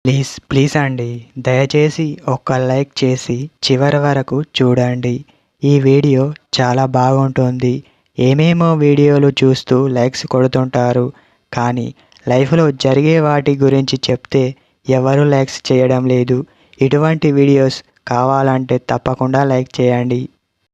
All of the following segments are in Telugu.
ప్లీజ్ ప్లీజ్ అండి, దయచేసి ఒక్క లైక్ చేసి చివరి వరకు చూడండి. ఈ వీడియో చాలా బాగుంటుంది. ఏమేమో వీడియోలు చూస్తూ లైక్స్ కొడుతుంటారు, కానీ లైఫ్లో జరిగే వాటి గురించి చెప్తే ఎవరు లైక్స్ చేయడం లేదు. ఇటువంటి వీడియోస్ కావాలంటే తప్పకుండా లైక్ చేయండి.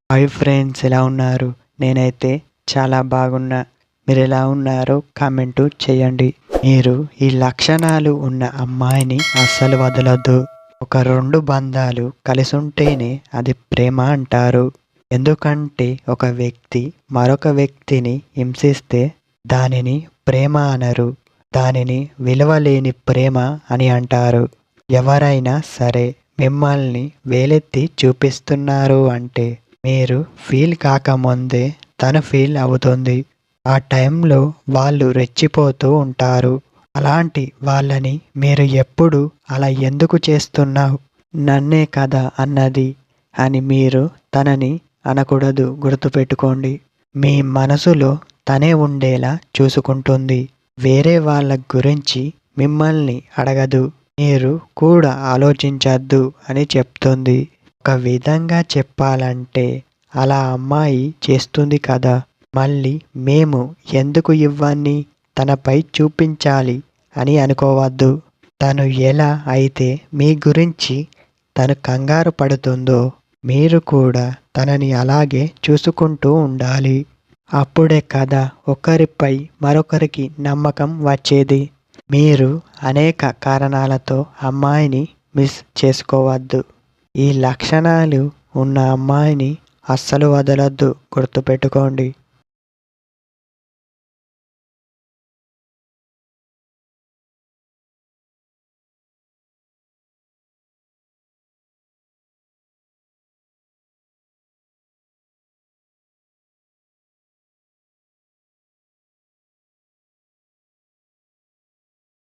హాయ్ ఫ్రెండ్స్, ఎలా ఉన్నారు? నేనైతే చాలా బాగున్నా. మీరు ఎలా ఉన్నారో కామెంటు చేయండి. మీరు ఈ లక్షణాలు ఉన్న అమ్మాయిని అస్సలు వదలొద్దు. ఒక రెండు బంధాలు కలిసి ఉంటేనే అది ప్రేమ అంటారు. ఎందుకంటే ఒక వ్యక్తి మరొక వ్యక్తిని హింసిస్తే దానిని ప్రేమ అనరు, దానిని విలువలేని ప్రేమ అని అంటారు. ఎవరైనా సరే మిమ్మల్ని వేలెత్తి చూపిస్తున్నారు అంటే మీరు ఫీల్ కాకముందే తను ఫీల్ అవుతుంది. ఆ టైంలో వాళ్ళు రెచ్చిపోతూ ఉంటారు. అలాంటి వాళ్ళని మీరు ఎప్పుడు అలా ఎందుకు చేస్తున్నావు, నన్నే కదా అన్నది అని మీరు తనని అనకూడదు. గుర్తుపెట్టుకోండి. మీ మనసులో తనే ఉండేలా చూసుకుంటుంది. వేరే వాళ్ళ గురించి మిమ్మల్ని అడగదు. మీరు కూడా ఆలోచించద్దు అని చెప్తుంది. ఒక విధంగా చెప్పాలంటే అలా అమ్మాయి చేస్తుంది కదా, మళ్ళీ మేము ఎందుకు ఇవన్నీ తనపై చూపించాలి అని అనుకోవద్దు. తను ఎలా అయితే మీ గురించి తను కంగారు పడుతుందో మీరు కూడా తనని అలాగే చూసుకుంటూ ఉండాలి. అప్పుడే కదా ఒకరిపై మరొకరికి నమ్మకం వచ్చేది. మీరు అనేక కారణాలతో అమ్మాయిని మిస్ చేసుకోవద్దు. ఈ లక్షణాలు ఉన్న అమ్మాయిని అస్సలు వదలొద్దు. గుర్తుపెట్టుకోండి.